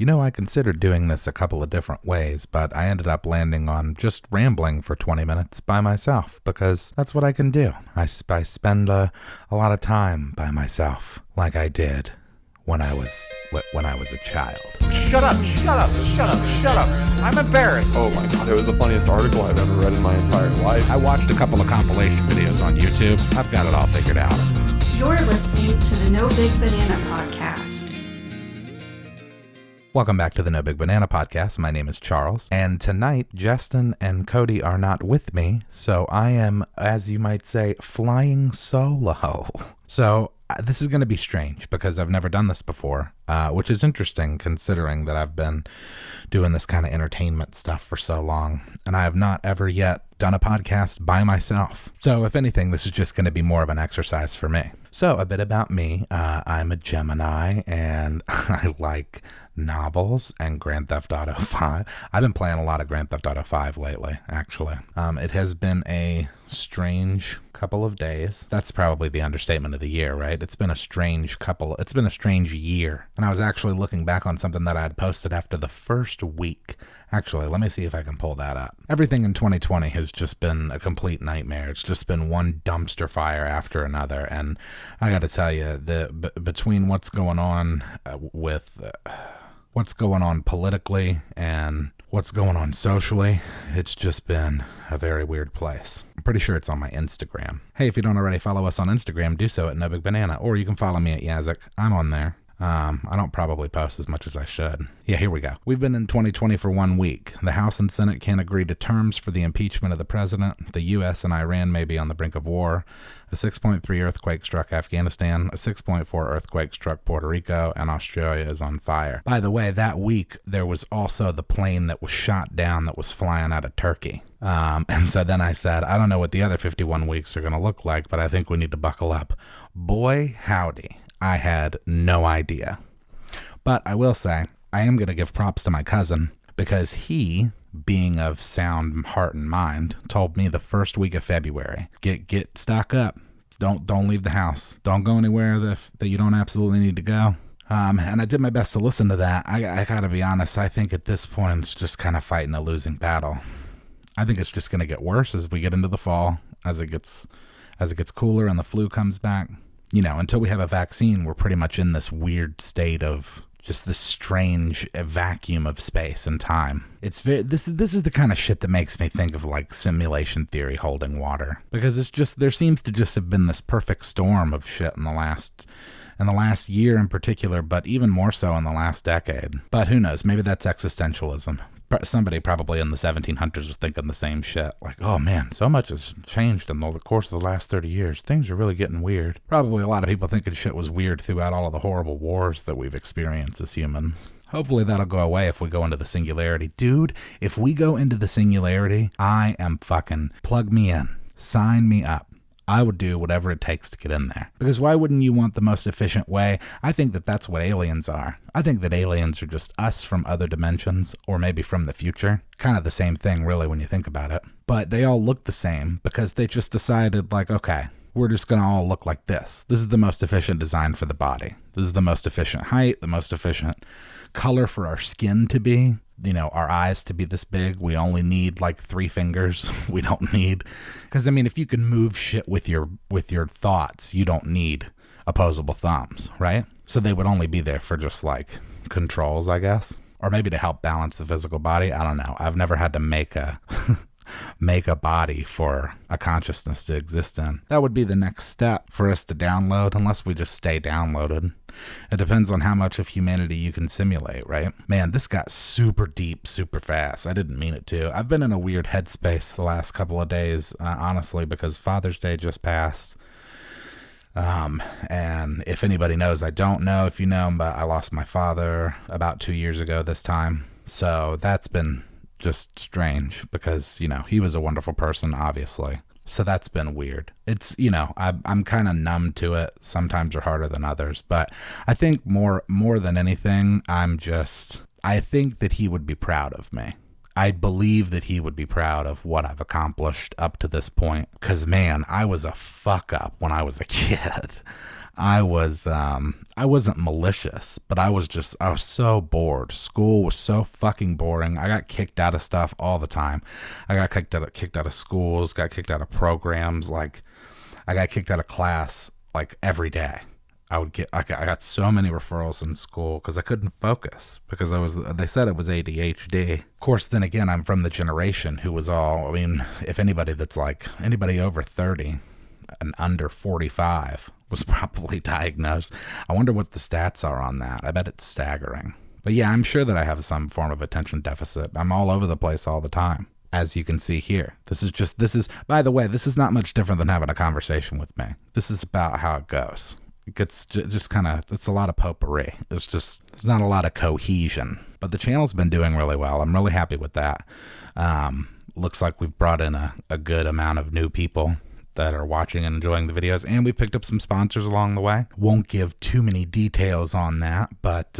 I considered doing this a couple of different ways, but I ended up landing on just rambling for 20 minutes by myself, because that's what I can do. I spend a lot of time by myself, like I did when I was a child. Shut up. I'm embarrassed. Oh my god, it was the funniest article I've ever read in my entire life. I watched a couple of compilation videos on YouTube. I've got it all figured out. You're listening to the No Big Banana Podcast. Welcome back to the No Big Banana Podcast. My name is Charles, and tonight Justin and Cody are not with me, so I am, as you might say, flying solo. So this is going to be strange because I've never done this before, which is interesting considering that I've been doing this kind of entertainment stuff for so long, and I have not ever yet done a podcast by myself. So if anything, this is just going to be more of an exercise for me. So a bit about me. I'm a Gemini, and I like novels and Grand Theft Auto 5. I've been playing a lot of Grand Theft Auto 5 lately, actually. It has been a strange couple of days. That's probably the understatement of the year, right? It's been a strange year. And I was actually looking back on something that I had posted after the first week. Actually, let me see if I can pull that up. Everything in 2020 has just been a complete nightmare. It's just been one dumpster fire after another. And I got to tell you, between what's going on what's going on politically and what's going on socially, it's just been a very weird place. I'm pretty sure it's on my Instagram. Hey, if you don't already follow us on Instagram, do so at No Big Banana, or you can follow me at Yahzick. I'm on there. I don't probably post as much as I should. Yeah, here we go. We've been in 2020 for 1 week. The House and Senate can't agree to terms for the impeachment of the president. The U.S. and Iran may be on the brink of war. A 6.3 earthquake struck Afghanistan. A 6.4 earthquake struck Puerto Rico, and Australia is on fire. By the way, that week, there was also the plane that was shot down that was flying out of Turkey. And so then I said, I don't know what the other 51 weeks are going to look like, but I think we need to buckle up. Boy, howdy. I had no idea. But I will say, I am going to give props to my cousin, because he, being of sound heart and mind, told me the first week of February, get stock up. Don't leave the house. Don't go anywhere that you don't absolutely need to go. And I did my best to listen to that. I got to be honest, I think at this point it's just kind of fighting a losing battle. I think it's just going to get worse as we get into the fall, as it gets cooler and the flu comes back. Until we have a vaccine, we're pretty much in this weird state of just this strange vacuum of space and time. This is the kind of shit that makes me think of like simulation theory holding water, because it's just, there seems to just have been this perfect storm of shit in the last year in particular, but even more so in the last decade. But who knows? Maybe that's existentialism. Somebody probably in the 1700s was thinking the same shit. Like, oh man, so much has changed in the course of the last 30 years. Things are really getting weird. Probably a lot of people thinking shit was weird throughout all of the horrible wars that we've experienced as humans. Hopefully that'll go away if we go into the singularity. Dude, if we go into the singularity, I am fucking, plug me in. Sign me up. I would do whatever it takes to get in there. Because why wouldn't you want the most efficient way? I think that that's what aliens are. I think that aliens are just us from other dimensions, or maybe from the future. Kind of the same thing, really, when you think about it. But they all look the same because they just decided, like, okay, we're just going to all look like this. This is the most efficient design for the body. This is the most efficient height, the most efficient color for our skin to be. Our eyes to be this big. We only need like 3 fingers. We don't need, because if you can move shit with your thoughts, you don't need opposable thumbs, right? So they would only be there for just like controls, I guess, or maybe to help balance the physical body. I don't know. I've never had to make a body for a consciousness to exist in. That would be the next step for us to download, unless we just stay downloaded. It depends on how much of humanity you can simulate, right? Man, this got super deep, super fast. I didn't mean it to. I've been in a weird headspace the last couple of days, honestly, because Father's Day just passed. And if anybody knows, I don't know if you know, but I lost my father about 2 years ago this time. So that's been just strange because, he was a wonderful person, obviously. So that's been weird. It's, I'm kind of numb to it. Sometimes are harder than others, but I think more than anything, I think that he would be proud of me. I believe that he would be proud of what I've accomplished up to this point. Cause man, I was a fuck up when I was a kid. I wasn't malicious, but I was so bored. School was so fucking boring. I got kicked out of stuff all the time. I got kicked out of schools, got kicked out of programs. Like, I got kicked out of class like every day. I got so many referrals in school because I couldn't focus because they said it was ADHD. Of course, then again, I'm from the generation who was if anybody over 30 and under 45 was probably diagnosed. I wonder what the stats are on that. I bet it's staggering. But yeah, I'm sure that I have some form of attention deficit. I'm all over the place all the time, as you can see here. By the way, this is not much different than having a conversation with me. This is about how it goes. It gets just kind of, it's a lot of potpourri. There's not a lot of cohesion. But the channel's been doing really well. I'm really happy with that. Looks like we've brought in a good amount of new people that are watching and enjoying the videos, and we've picked up some sponsors along the way. Won't give too many details on that, but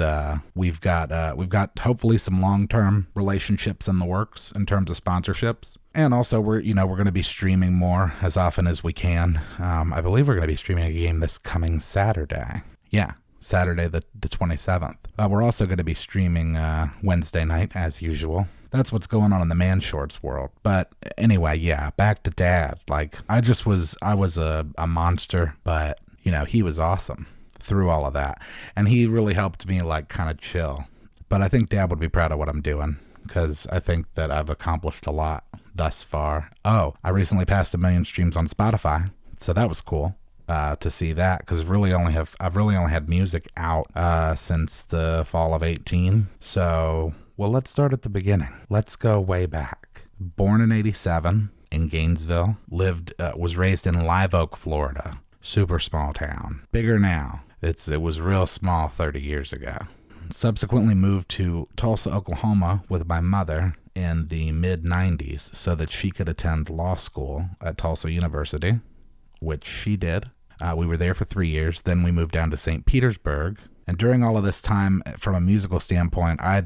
we've got hopefully some long-term relationships in the works in terms of sponsorships. And also we're going to be streaming more as often as we can. I believe we're going to be streaming a game this coming Saturday. Yeah, Saturday the 27th. We're also going to be streaming Wednesday night as usual. That's what's going on in the man shorts world. But anyway, yeah, back to Dad. Like, I was a monster, but he was awesome through all of that. And he really helped me like kind of chill. But I think Dad would be proud of what I'm doing because I think that I've accomplished a lot thus far. Oh, I recently passed 1 million streams on Spotify. So that was cool. To see that, because I've really only had music out since the fall of 18. So, well, let's start at the beginning. Let's go way back. Born in 87 in Gainesville, was raised in Live Oak, Florida. Super small town. Bigger now. It was real small 30 years ago. Subsequently moved to Tulsa, Oklahoma with my mother in the mid-90s so that she could attend law school at Tulsa University, which she did. We were there for 3 years. Then we moved down to St. Petersburg. And during all of this time, from a musical standpoint, I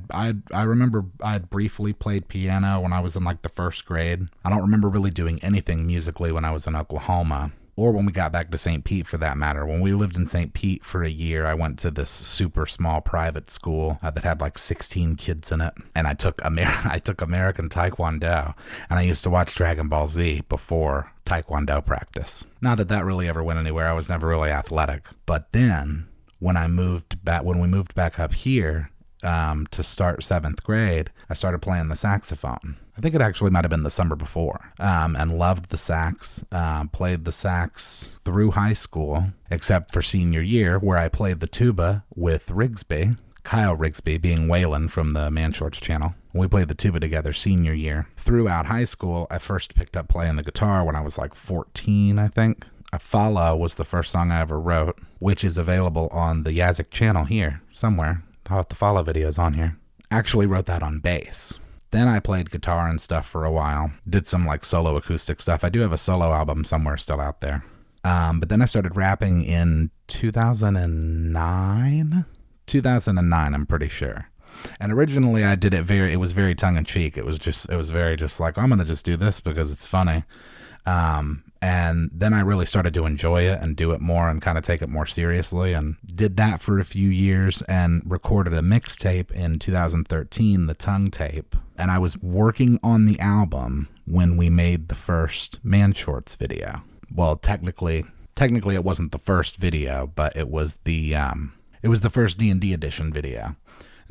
remember I had briefly played piano when I was in like the first grade. I don't remember really doing anything musically when I was in Oklahoma, or when we got back to St. Pete for that matter. When we lived in St. Pete for a year, I went to this super small private school that had like 16 kids in it. And I took American Taekwondo, and I used to watch Dragon Ball Z before Taekwondo practice. Not that really ever went anywhere. I was never really athletic. But then when we moved back up here to start 7th grade, I started playing the saxophone. I think it actually might have been the summer before, and loved the sax, played the sax through high school, except for senior year, where I played the tuba with Rigsby, Kyle Rigsby being Waylon from the Man Shorts channel. We played the tuba together senior year. Throughout high school, I first picked up playing the guitar when I was like 14, I think. Follow was the first song I ever wrote, which is available on the Yahzick channel here, somewhere. I'll have the Follow videos on here. Actually wrote that on bass. Then I played guitar and stuff for a while. Did some like solo acoustic stuff. I do have a solo album somewhere still out there. But then I started rapping in 2009. 2009, I'm pretty sure. And originally I did it was very tongue in cheek. It was very just like, I'm going to just do this because it's funny. And then I really started to enjoy it and do it more and kind of take it more seriously, and did that for a few years and recorded a mixtape in 2013, the Tongue Tape. And I was working on the album when we made the first Man Shorts video. Well, technically it wasn't the first video, but it was the first D&D edition video.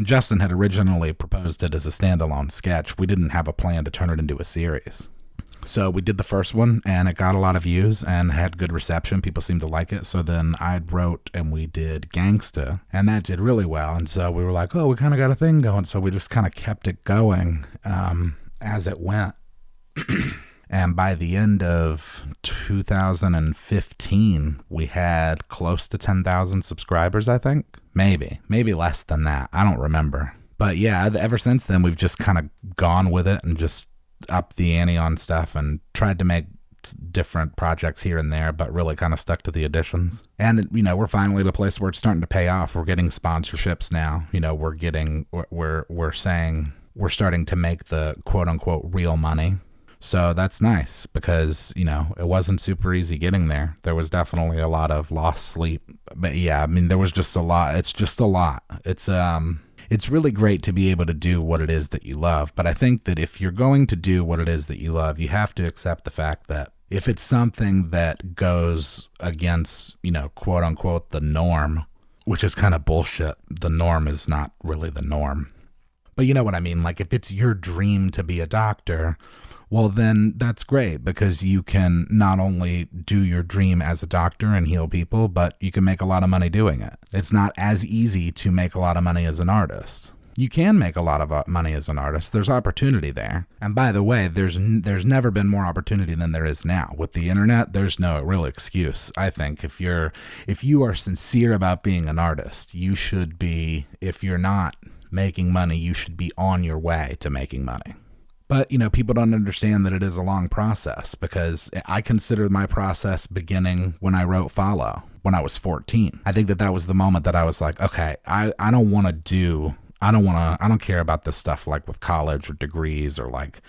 Justin had originally proposed it as a standalone sketch. We didn't have a plan to turn it into a series. So we did the first one, and it got a lot of views and had good reception. People seemed to like it. So then I wrote and we did Gangsta, and that did really well. And so we were like, oh, we kind of got a thing going. So we just kind of kept it going as it went. And by the end of 2015, we had close to 10,000 subscribers, I think. Maybe less than that. I don't remember. But yeah, ever since then, we've just kind of gone with it and just up the ante on stuff and tried to make different projects here and there, but really kind of stuck to the editions. And we're finally at a place where it's starting to pay off. We're getting sponsorships now. We're saying we're starting to make the quote unquote real money. So that's nice because, you know, it wasn't super easy getting there. There was definitely a lot of lost sleep. But yeah, I mean, there was just a lot. It's just a lot. It's really great to be able to do what it is that you love. But I think that if you're going to do what it is that you love, you have to accept the fact that if it's something that goes against, you know, quote unquote, the norm, which is kind of bullshit. The norm is not really the norm. But you know what I mean? Like if it's your dream to be a doctor, well, then that's great because you can not only do your dream as a doctor and heal people, but you can make a lot of money doing it. It's not as easy to make a lot of money as an artist. You can make a lot of money as an artist. There's opportunity there. And by the way, there's never been more opportunity than there is now. With the internet, there's no real excuse. I think if you are sincere about being an artist, you should be, if you're not making money, you should be on your way to making money. But, you know, people don't understand that it is a long process because I consider my process beginning when I wrote Follow when I was 14. I think that was the moment that I was like, okay, I don't care about this stuff like with college or degrees or like,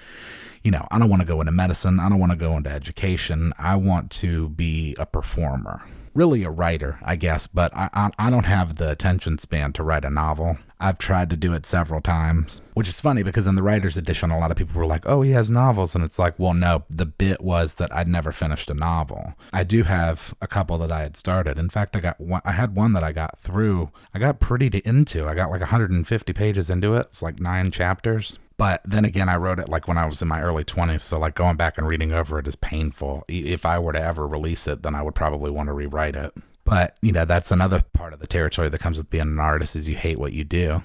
you know, I don't want to go into medicine. I don't want to go into education. I want to be a performer. Really a writer, I guess, but I don't have the attention span to write a novel. I've tried to do it several times, which is funny because in the writer's edition, a lot of people were like, oh, he has novels. And it's like, well, no, the bit was that I'd never finished a novel. I do have a couple that I had started. In fact, I had one that I got through. I got pretty into. I got like 150 pages into it. It's like 9 chapters. But then again, I wrote it like when I was in my early 20s. So like going back and reading over it is painful. If I were to ever release it, then I would probably want to rewrite it. But, you know, that's another part of the territory that comes with being an artist is you hate what you do.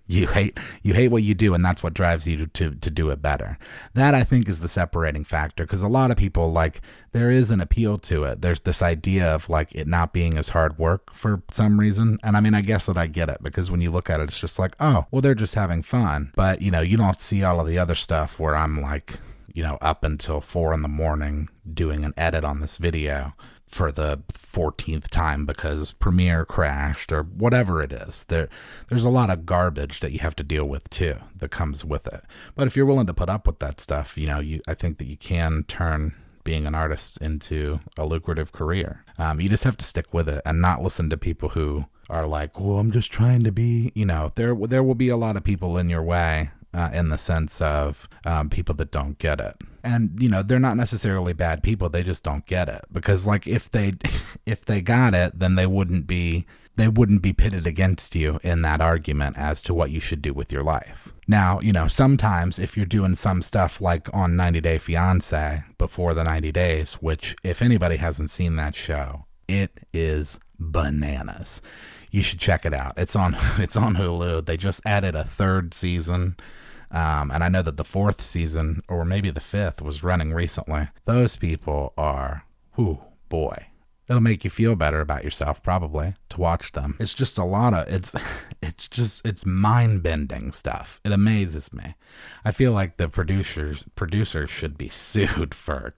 you hate what you do, and that's what drives you to do it better. That, I think, is the separating factor because a lot of people, like, there is an appeal to it. There's this idea of, like, it not being as hard work for some reason. And, I mean, I guess that I get it because when you look at it, it's just like, oh, well, they're just having fun. But, you know, you don't see all of the other stuff where I'm, like, you know, up until 4 a.m. doing an edit on this video for the 14th time because Premiere crashed or whatever it is. There's a lot of garbage that you have to deal with too that comes with it. But if you're willing to put up with that stuff, you know, I think that you can turn being an artist into a lucrative career. You just have to stick with it and not listen to people who are like, well, I'm just trying to be, you know, there will be a lot of people in your way in the sense of people that don't get it. And, you know, they're not necessarily bad people. They just don't get it. Because, like, if they got it, then they wouldn't be pitted against you in that argument as to what you should do with your life. Now, you know, sometimes if you're doing some stuff like on 90 Day Fiancé before the 90 days, which if anybody hasn't seen that show, it is bananas. You should check it out. It's on Hulu. They just added a 3rd season. And I know that the 4th season, or maybe the 5th, was running recently. Those people are, whoo, boy. It'll make you feel better about yourself, probably, to watch them. It's just a lot of, it's mind-bending stuff. It amazes me. I feel like the producers should be sued for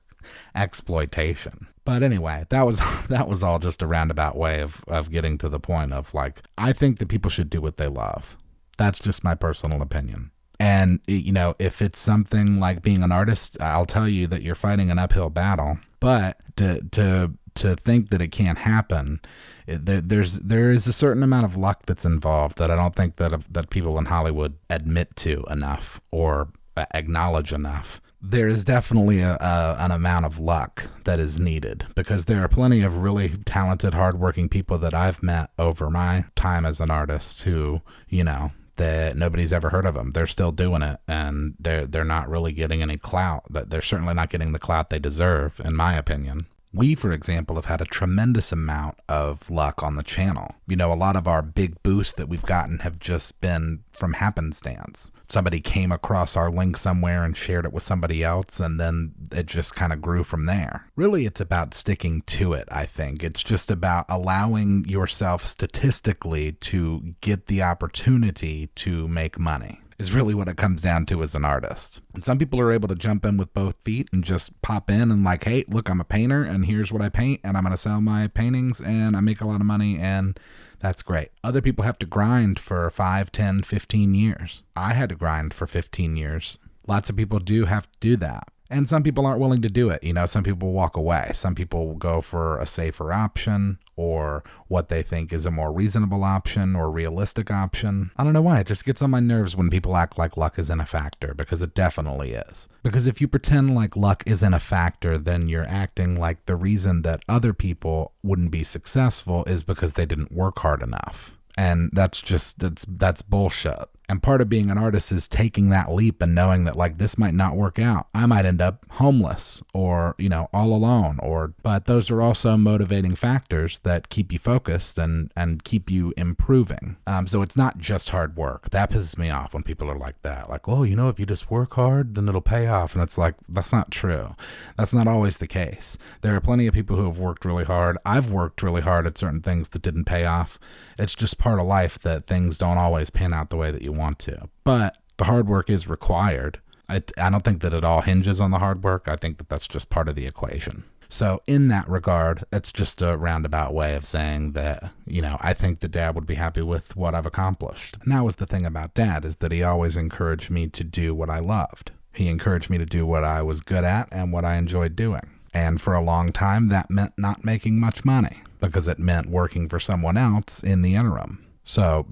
exploitation. But anyway, that was all just a roundabout way of getting to the point of, like, I think that people should do what they love. That's just my personal opinion. And, you know, if it's something like being an artist, I'll tell you that you're fighting an uphill battle. But to think that it can't happen, there is a certain amount of luck that's involved that I don't think that people in Hollywood admit to enough or acknowledge enough. There is definitely an amount of luck that is needed because there are plenty of really talented, hardworking people that I've met over my time as an artist who, you know, that nobody's ever heard of them. They're still doing it, and they're not really getting any clout. They're certainly not getting the clout they deserve, in my opinion. We, for example, have had a tremendous amount of luck on the channel. You know, a lot of our big boosts that we've gotten have just been from happenstance. Somebody came across our link somewhere and shared it with somebody else, and then it just kind of grew from there. Really, it's about sticking to it, I think. It's just about allowing yourself statistically to get the opportunity to make money. Is really what it comes down to as an artist. And some people are able to jump in with both feet and just pop in and like, hey, look, I'm a painter and here's what I paint and I'm going to sell my paintings and I make a lot of money and that's great. Other people have to grind for 5, 10, 15 years. I had to grind for 15 years. Lots of people do have to do that. And some people aren't willing to do it. Some people walk away. Some people go for a safer option or what they think is a more reasonable option or realistic option. I don't know why. It just gets on my nerves when people act like luck isn't a factor, because it definitely is. Because if you pretend like luck isn't a factor, then you're acting like the reason that other people wouldn't be successful is because they didn't work hard enough. And that's bullshit. And part of being an artist is taking that leap and knowing that like this might not work out. I might end up homeless or, all alone, but those are also motivating factors that keep you focused and keep you improving. So it's not just hard work. That pisses me off when people are like that. Like, oh, if you just work hard, then it'll pay off. And it's like, that's not true. That's not always the case. There are plenty of people who have worked really hard. I've worked really hard at certain things that didn't pay off. It's just part of life that things don't always pan out the way that you want to, but the hard work is required. I don't think that it all hinges on the hard work. I think that that's just part of the equation. So in that regard, it's just a roundabout way of saying that, I think that Dad would be happy with what I've accomplished. And that was the thing about Dad, is that he always encouraged me to do what I loved. He encouraged me to do what I was good at and what I enjoyed doing. And for a long time, that meant not making much money, because it meant working for someone else in the interim. So,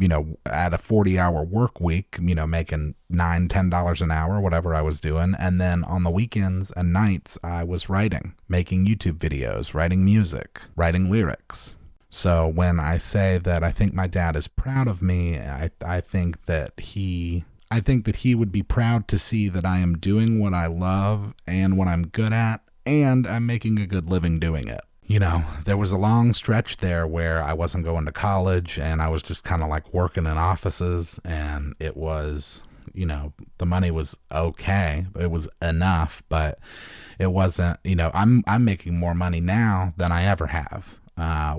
at a 40-hour work week, making $9, $10 an hour, whatever I was doing. And then on the weekends and nights, I was writing, making YouTube videos, writing music, writing lyrics. So when I say that I think my dad is proud of me, I think that he would be proud to see that I am doing what I love and what I'm good at, and I'm making a good living doing it. There was a long stretch there where I wasn't going to college and I was just kind of like working in offices, and it was, the money was okay. It was enough, but it wasn't, I'm making more money now than I ever have,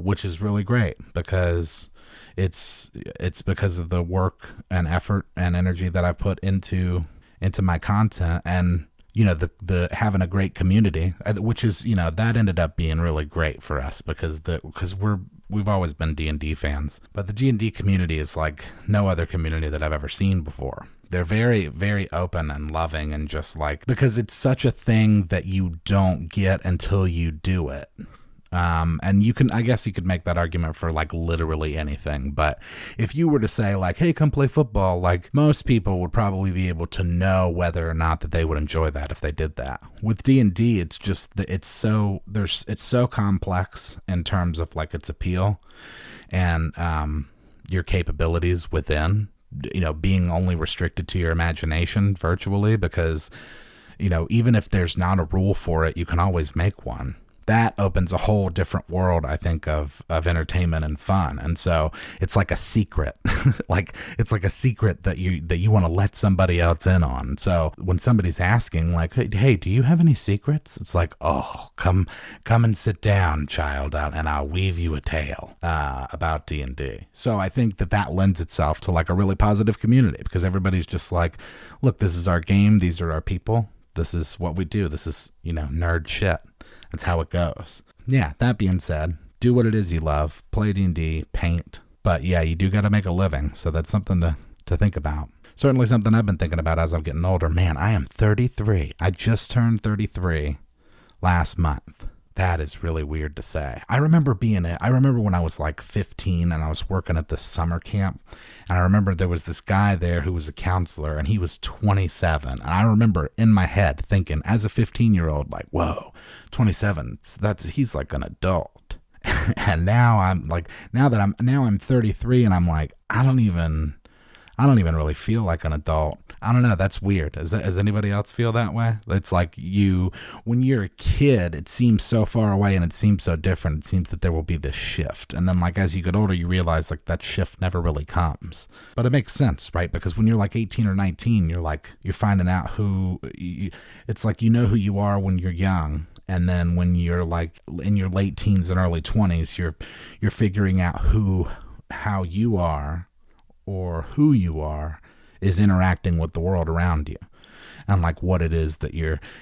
which is really great, because it's because of the work and effort and energy that I put into my content. And the having a great community, which is, that ended up being really great for us, because we've always been D&D fans, but the D&D community is like no other community that I've ever seen before. They're very, very open and loving, and just like, because it's such a thing that you don't get until you do it. And I guess you could make that argument for like literally anything. But if you were to say like, hey, come play football, like most people would probably be able to know whether or not that they would enjoy that if they did that. With D&D, it's just that it's so complex in terms of like its appeal and your capabilities within, being only restricted to your imagination virtually, because, even if there's not a rule for it, you can always make one. That opens a whole different world, I think, of entertainment and fun. And so it's like a secret, it's like a secret that you want to let somebody else in on. So when somebody's asking like, hey, do you have any secrets? It's like, oh, come and sit down, child, and I'll weave you a tale about D&D. So I think that lends itself to like a really positive community, because everybody's just like, look, this is our game. These are our people. This is what we do. This is, nerd shit. That's how it goes. Yeah, that being said, do what it is you love. Play D&D, paint. But yeah, you do got to make a living. So that's something to think about. Certainly something I've been thinking about as I'm getting older. Man, I am 33. I just turned 33 last month. That is really weird to say. I remember when I was like 15 and I was working at this summer camp, and I remember there was this guy there who was a counselor, and he was 27. And I remember in my head thinking as a 15-year-old, like, whoa, 27, he's like an adult. And now I'm 33, and I'm like, I don't even really feel like an adult. I don't know. That's weird. Does anybody else feel that way? It's like when you're a kid, it seems so far away and it seems so different. It seems that there will be this shift. And then like as you get older, you realize like that shift never really comes. But it makes sense, right? Because when you're like 18 or 19, you're finding out it's like who you are when you're young. And then when you're like in your late teens and early 20s, you're figuring out how you are, or who you are is interacting with the world around you, and like what it is that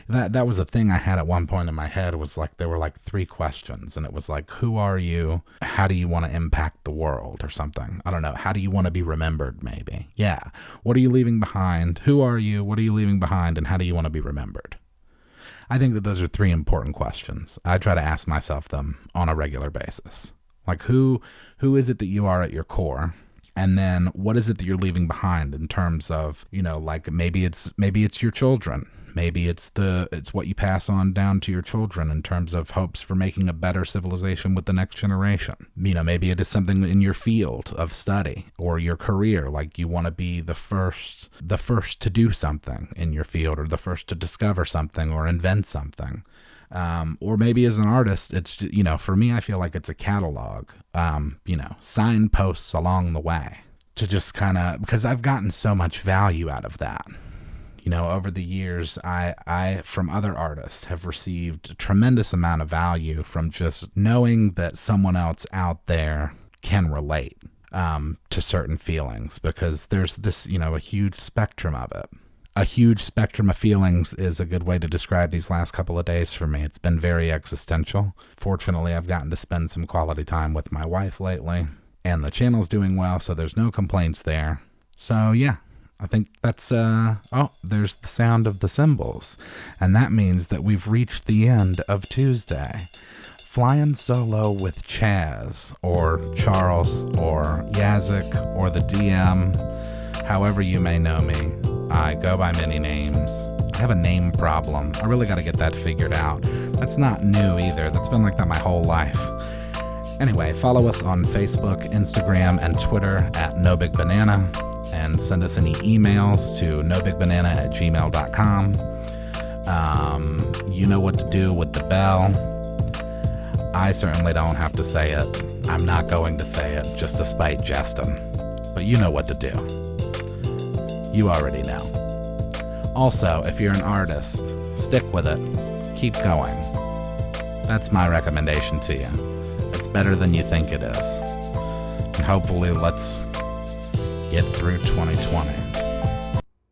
that was a thing I had at one point in my head. Was like there were like 3 questions, and it was like, who are you, how do you want to impact the world, or something. I don't know, how do you want to be remembered, maybe. Yeah, what are you leaving behind, who are you, what are you leaving behind, and how do you want to be remembered? I think that those are three important questions. I try to ask myself them on a regular basis. Like, who is it that you are at your core? And then what is it that you're leaving behind in terms of, like maybe it's your children. Maybe it's what you pass on down to your children in terms of hopes for making a better civilization with the next generation. Maybe it is something in your field of study or your career, like you want to be the first to do something in your field, or the first to discover something or invent something. Or maybe as an artist, it's, for me, I feel like it's a catalog, signposts along the way to just because I've gotten so much value out of that. Over the years, I from other artists have received a tremendous amount of value from just knowing that someone else out there can relate to certain feelings, because there's this, a huge spectrum of it. A huge spectrum of feelings is a good way to describe these last couple of days for me. It's been very existential. Fortunately, I've gotten to spend some quality time with my wife lately, and the channel's doing well, so there's no complaints there. So yeah, I think that's, there's the sound of the cymbals, and that means that we've reached the end of Tuesday. Flyin solo with Chaz, or Charles, or Yahzick, or the DM, however you may know me. I go by many names. I have a name problem. I really got to get that figured out. That's not new either. That's been like that my whole life. Anyway, follow us on Facebook, Instagram, and Twitter at NoBigBanana, and send us any emails to nobigbanana@gmail.com. You know what to do with the bell. I certainly don't have to say it. I'm not going to say it just to spite Justin. But you know what to do. You already know. Also, if you're an artist, stick with it. Keep going. That's my recommendation to you. It's better than you think it is. And hopefully, let's get through 2020.